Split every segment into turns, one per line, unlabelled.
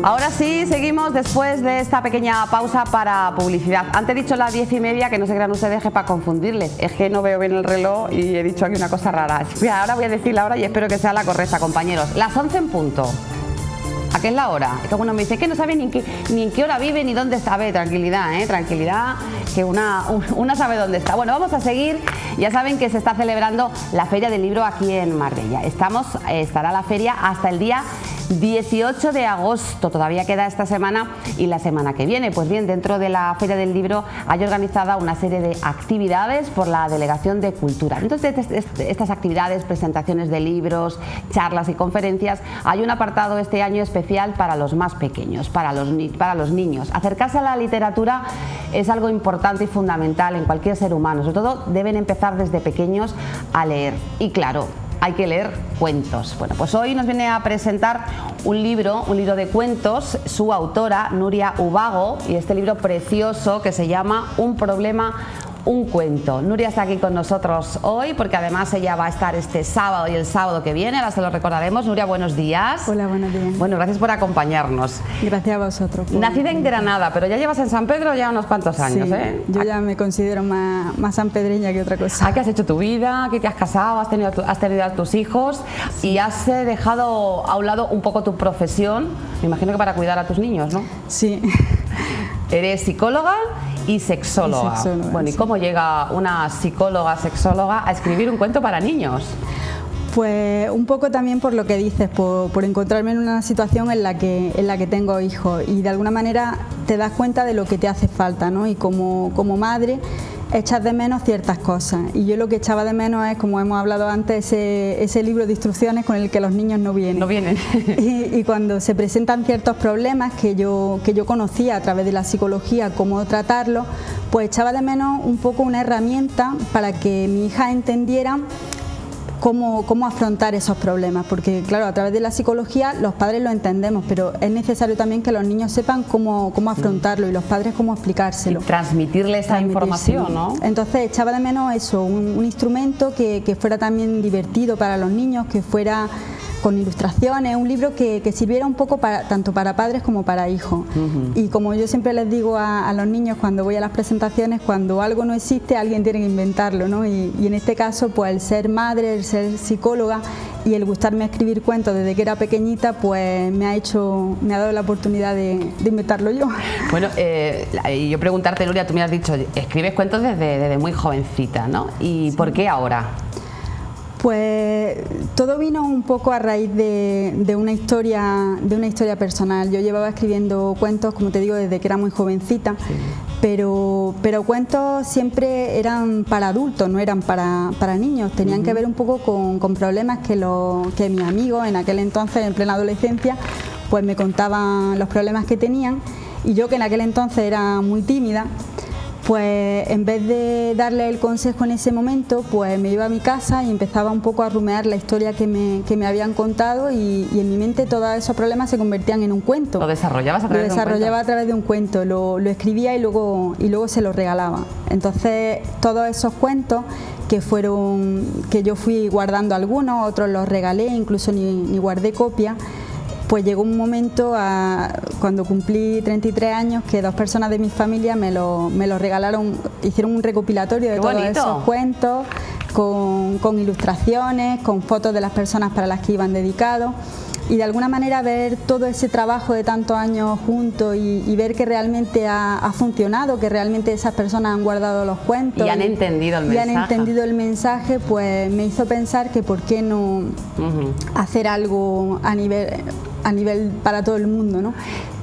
Ahora sí, seguimos después de esta pequeña pausa para publicidad. Antes he dicho las 10:30, que no se crean ustedes que para confundirles. Es que no veo bien el reloj y he dicho aquí una cosa rara. Ahora voy a decir la hora y espero que sea la correcta, compañeros. Las 11 en punto. ¿A qué es la hora? Es que uno me dice que no sabe ni en qué hora vive ni dónde está. Tranquilidad, tranquilidad, que una sabe dónde está. Bueno, vamos a seguir. Ya saben que se está celebrando la Feria del Libro aquí en Marbella. Estará la feria hasta el día 18 de agosto, todavía queda esta semana y la semana que viene. Pues bien, dentro de la Feria del Libro hay organizada una serie de actividades por la Delegación de Cultura. Entonces, estas actividades, presentaciones de libros, charlas y conferencias, hay un apartado este año especial para los más pequeños, para los niños. Acercarse a la literatura es algo importante y fundamental en cualquier ser humano. Sobre todo deben empezar desde pequeños a leer. Y claro, hay que leer cuentos. Bueno, pues hoy nos viene a presentar un libro de cuentos, su autora, Nuria Ubago, y este libro precioso que se llama Un problema, un cuento. Nuria está aquí con nosotros hoy porque además ella va a estar este sábado y el sábado que viene, ahora se lo recordaremos. Nuria, buenos días.
Hola, buenos días.
Bueno, gracias por acompañarnos.
Gracias a vosotros.
Nacida en Granada, pero ya llevas en San Pedro ya unos cuantos años,
sí, yo ya me considero más sanpedreña que otra cosa.
¿Qué has hecho tu vida? ¿Qué te has casado? ¿Has tenido a tus hijos? Sí. Y has dejado a un lado un poco tu profesión, me imagino que para cuidar a tus niños, ¿no?
Sí.
Eres psicóloga y sexóloga. Bueno, ¿y cómo llega una psicóloga, sexóloga a escribir un cuento para niños?
Pues un poco también por lo que dices, por encontrarme en una situación en la que tengo hijos y de alguna manera te das cuenta de lo que te hace falta, ¿no? Y como madre echas de menos ciertas cosas y yo lo que echaba de menos es, como hemos hablado antes, ese libro de instrucciones con el que los niños no vienen. Y cuando se presentan ciertos problemas que yo conocía a través de la psicología, cómo tratarlos, pues echaba de menos un poco una herramienta para que mi hija entendiera cómo afrontar esos problemas, porque claro, a través de la psicología los padres lo entendemos, pero es necesario también que los niños sepan cómo afrontarlo y los padres cómo explicárselo.
Y transmitirle esa información, ¿no?
Entonces echaba de menos eso, un instrumento que fuera también divertido para los niños, que fuera con ilustraciones, un libro que sirviera un poco tanto para padres como para hijos. Y como yo siempre les digo a los niños cuando voy a las presentaciones, cuando algo no existe, alguien tiene que inventarlo, ¿no? Y en este caso, pues el ser madre, el ser psicóloga y el gustarme escribir cuentos desde que era pequeñita, pues me ha dado la oportunidad de inventarlo yo.
Bueno, y yo preguntarte, Nuria, tú me has dicho, escribes cuentos desde muy jovencita, ¿no? ¿Y sí. ¿Por qué ahora?
Pues todo vino un poco a raíz de una historia personal. Yo llevaba escribiendo cuentos, como te digo, desde que era muy jovencita, sí. pero cuentos siempre eran para adultos, no eran para niños. Tenían que ver un poco con problemas que mis amigos en aquel entonces, en plena adolescencia, pues me contaban los problemas que tenían, y yo, que en aquel entonces era muy tímida, pues en vez de darle el consejo en ese momento, pues me iba a mi casa y empezaba un poco a rumiar la historia que me habían contado, y en mi mente todos esos problemas se convertían en un cuento.
¿Lo desarrollabas a través de un cuento? Lo desarrollaba
a través de un cuento, lo escribía y luego se lo regalaba. Entonces todos esos cuentos que yo fui guardando algunos, otros los regalé, incluso ni guardé copia. Pues llegó un momento, cuando cumplí 33 años, que dos personas de mi familia me lo regalaron, hicieron un recopilatorio de todos esos cuentos, con ilustraciones, con fotos de las personas para las que iban dedicados, y de alguna manera ver todo ese trabajo de tantos años juntos y ver que realmente ha funcionado, que realmente esas personas han guardado los cuentos
y han entendido el mensaje,
pues me hizo pensar que por qué no hacer algo a nivel para todo el mundo, ¿no?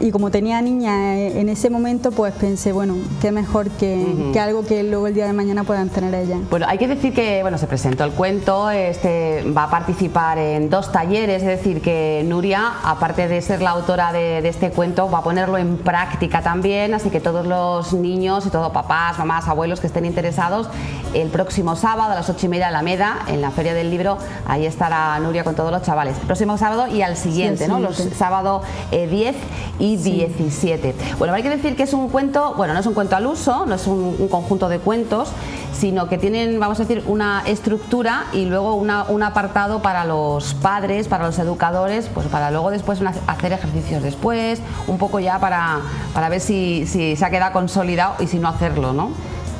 Y como tenía niña en ese momento, pues pensé, bueno, qué mejor que algo que luego el día de mañana puedan tener ellas.
Bueno, hay que decir que se presentó el cuento, va a participar en 2 talleres, es decir, que Nuria, aparte de ser la autora de este cuento, va a ponerlo en práctica también, así que todos los niños y todos papás, mamás, abuelos que estén interesados, el próximo sábado a las 8:30 en Alameda, en la Feria del Libro, ahí estará Nuria con todos los chavales. El próximo sábado y al siguiente, sí, ¿no? los sábado 10 y 17. Bueno, hay que decir que es un cuento, bueno, no es un cuento al uso, no es un conjunto de cuentos, sino que tienen, vamos a decir, una estructura y luego un apartado para los padres, para los educadores, pues para luego después hacer ejercicios después, un poco ya para ver si se ha quedado consolidado y si no hacerlo, ¿no?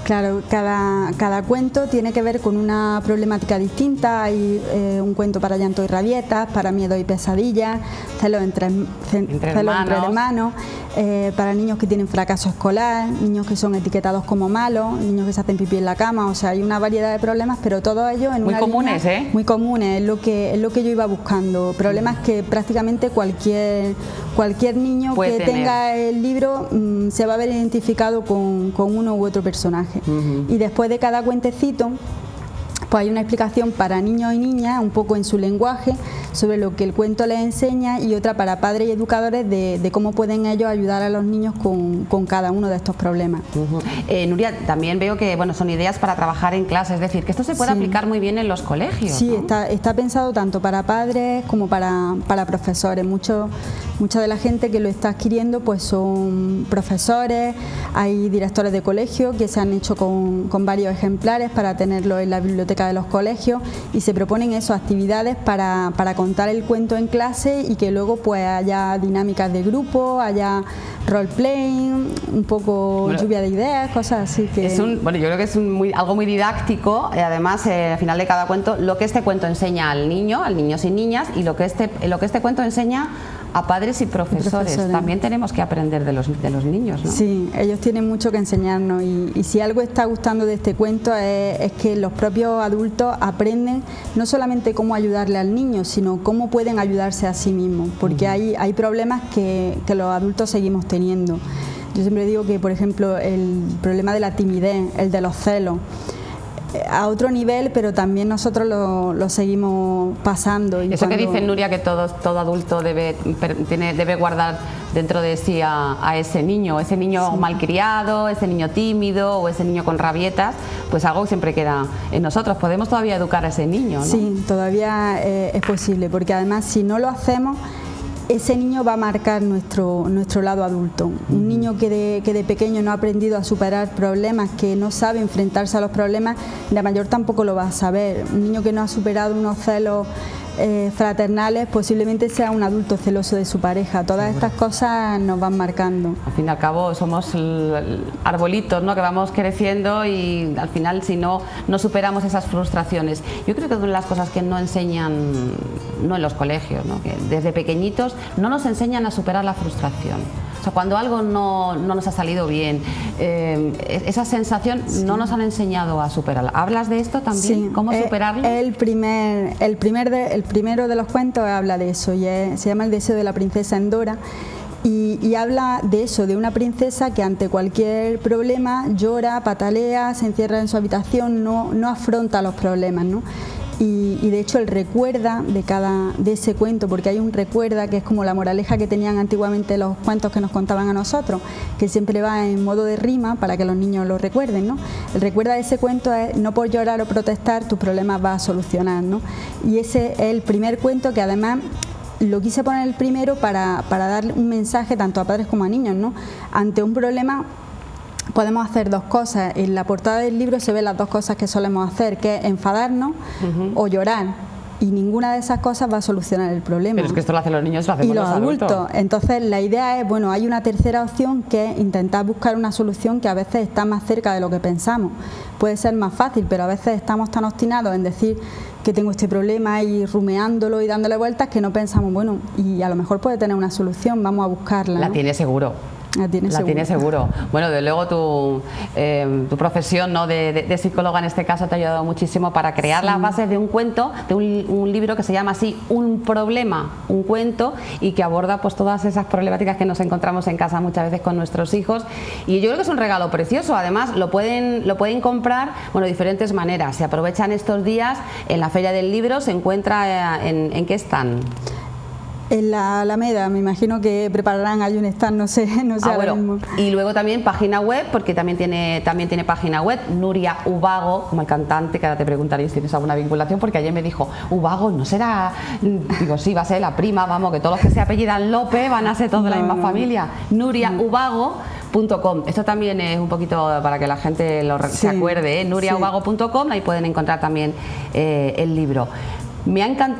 Claro, cada cuento tiene que ver con una problemática distinta. Hay un cuento para llanto y rabietas, para miedo y pesadillas, celos entre hermanos, para niños que tienen fracaso escolar, niños que son etiquetados como malos, niños que se hacen pipí en la cama. O sea, hay una variedad de problemas, pero todos ellos en
muy comunes,
muy comunes, es lo que yo iba buscando. Problemas que prácticamente cualquier niño que tenga el libro se va a ver identificado con uno u otro personaje. Y después de cada cuentecito pues hay una explicación para niños y niñas, un poco en su lenguaje, sobre lo que el cuento les enseña, y otra para padres y educadores de cómo pueden ellos ayudar a los niños con cada uno de estos problemas.
Nuria, también veo que son ideas para trabajar en clase, es decir, que esto se puede aplicar muy bien en los colegios.
Sí,
¿no?
está pensado tanto para padres como para profesores. Mucha de la gente que lo está adquiriendo pues son profesores, hay directores de colegio que se han hecho con varios ejemplares para tenerlo en la biblioteca de los colegios, y se proponen actividades para contar el cuento en clase y que luego pues haya dinámicas de grupo, haya role-playing, un poco lluvia de ideas, cosas así. Que
yo creo que es algo muy didáctico, además al final de cada cuento, lo que este cuento enseña al niños y niñas, y lo que este cuento enseña a padres y profesores. También tenemos que aprender de los niños, ¿no?
Sí, ellos tienen mucho que enseñarnos, y si algo está gustando de este cuento es que los propios adultos aprenden no solamente cómo ayudarle al niño, sino cómo pueden ayudarse a sí mismos, porque hay problemas que los adultos seguimos teniendo. Yo siempre digo que, por ejemplo, el problema de la timidez, el de los celos, a otro nivel, pero también nosotros lo seguimos pasando. Y
eso que dice Nuria, que todo adulto debe guardar dentro de sí a ese niño malcriado, ese niño tímido o ese niño con rabietas, pues algo siempre queda en nosotros. Podemos todavía educar a ese niño, ¿no?
Sí, todavía es posible, porque además si no lo hacemos, ese niño va a marcar nuestro lado adulto. Un niño que de pequeño no ha aprendido a superar problemas, que no sabe enfrentarse a los problemas, de mayor tampoco lo va a saber. Un niño que no ha superado unos celos fraternales posiblemente sea un adulto celoso de su pareja. Todas estas cosas nos van marcando.
Al fin y al cabo somos arbolitos, ¿no?, que vamos creciendo, y al final si no superamos esas frustraciones. Yo creo que una de las cosas que no enseñan, no en los colegios, ¿no?, que desde pequeñitos no nos enseñan a superar la frustración. O sea, cuando algo no nos ha salido bien, esa sensación no nos han enseñado a superarla. ¿Hablas de esto también?
Sí,
¿Cómo superarlo?
El primero de los cuentos habla de eso, y se llama El deseo de la princesa Endora, y habla de eso, de una princesa que ante cualquier problema llora, patalea, se encierra en su habitación, no afronta los problemas, ¿no? Y de hecho él recuerda de ese cuento, porque hay un recuerda que es como la moraleja que tenían antiguamente los cuentos que nos contaban a nosotros, que siempre va en modo de rima para que los niños lo recuerden, ¿no? El recuerda de ese cuento es: no por llorar o protestar tus problemas vas a solucionar, ¿no? Y ese es el primer cuento, que además lo quise poner el primero para darle un mensaje tanto a padres como a niños, ¿no? Ante un problema podemos hacer dos cosas. En la portada del libro se ven las dos cosas que solemos hacer, que es enfadarnos o llorar, y ninguna de esas cosas va a solucionar el problema.
Pero es que esto lo hacen los niños, lo hacemos los adultos.
Entonces la idea es, hay una tercera opción, que es intentar buscar una solución que a veces está más cerca de lo que pensamos. Puede ser más fácil, pero a veces estamos tan obstinados en decir que tengo este problema y rumeándolo y dándole vueltas, que no pensamos, y a lo mejor puede tener una solución, vamos a buscarla, ¿no?
La tiene seguro. La tiene seguro. Bueno, de luego tu profesión, ¿no?, de psicóloga en este caso te ha ayudado muchísimo para crear las bases de un cuento, de un libro que se llama así, Un problema, un cuento, y que aborda pues todas esas problemáticas que nos encontramos en casa muchas veces con nuestros hijos. Y yo creo que es un regalo precioso. Además lo pueden comprar de diferentes maneras. Se aprovechan estos días en la Feria del Libro. Se encuentra ¿en qué están?
En la Alameda, me imagino que prepararán ahí un stand, no sé ahora
bueno,
mismo.
Y luego también página web, porque también tiene página web, Nuria Ubago, como el cantante, que ahora te preguntaréis si tienes alguna vinculación, porque ayer me dijo, Ubago, ¿no será? Digo, sí, va a ser la prima, vamos, que todos los que se apellidan López van a ser todos de la misma familia. nuriaubago.com. Esto también es un poquito para que la gente se acuerde, nuriaubago.com, ahí pueden encontrar también el libro.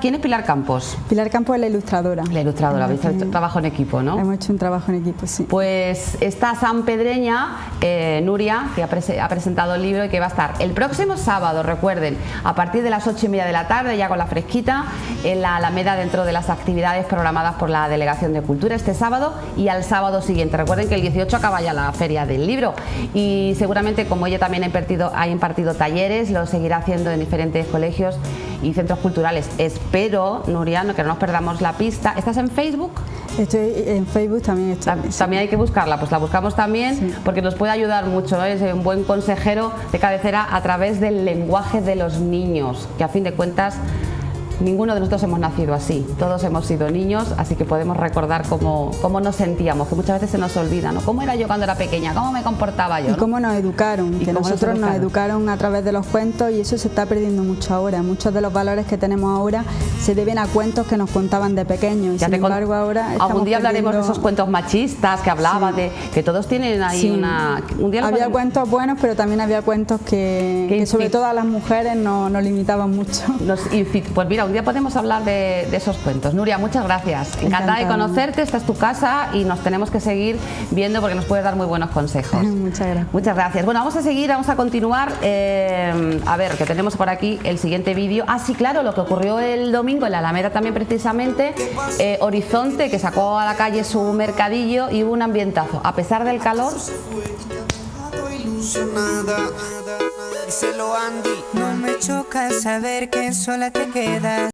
¿Quién es Pilar Campos?
Pilar Campos es la ilustradora.
La ilustradora, habéis hecho trabajo en equipo, ¿no?
Hemos hecho un trabajo en equipo, sí.
Pues está sanpedreña, Nuria, que ha presentado el libro y que va a estar el próximo sábado, recuerden, a partir de las 8:30 de la tarde, ya con la fresquita, en la Alameda, dentro de las actividades programadas por la Delegación de Cultura este sábado y al sábado siguiente. Recuerden que el 18 acaba ya la Feria del Libro y seguramente, como ella también ha impartido talleres, lo seguirá haciendo en diferentes colegios y centros culturales. Espero, Nuria, que no nos perdamos la pista. ¿Estás en Facebook?
Estoy en Facebook, también estoy.
También hay que buscarla, pues la buscamos también, porque nos puede ayudar mucho, ¿no? Es un buen consejero de cabecera a través del lenguaje de los niños, que a fin de cuentas ninguno de nosotros hemos nacido así, todos hemos sido niños, así que podemos recordar cómo nos sentíamos, que muchas veces se nos olvida, ¿no? ¿Cómo era yo cuando era pequeña? ¿Cómo me comportaba yo?
Y cómo nos educaron, que nosotros nos educaron a través de los cuentos y eso se está perdiendo mucho ahora. Muchos de los valores que tenemos ahora se deben a cuentos que nos contaban de pequeños y sin embargo ahora
algún día hablaremos de esos cuentos machistas que hablaban de que todos tienen ahí un día
había cuentos buenos, pero también había cuentos que sobre todo a las mujeres nos limitaban mucho.
Pues mira, un día podemos hablar de esos cuentos. Nuria, muchas gracias. Encantada de conocerte, esta es tu casa y nos tenemos que seguir viendo porque nos puedes dar muy buenos consejos.
Muchas gracias.
Muchas gracias. Bueno, vamos a seguir, vamos a continuar. A ver, que tenemos por aquí el siguiente vídeo. Ah, sí, claro, lo que ocurrió el domingo en la Alameda también precisamente. Horizonte, que sacó a la calle su mercadillo y hubo un ambientazo. A pesar del calor...
No me choca saber que sola te quedas.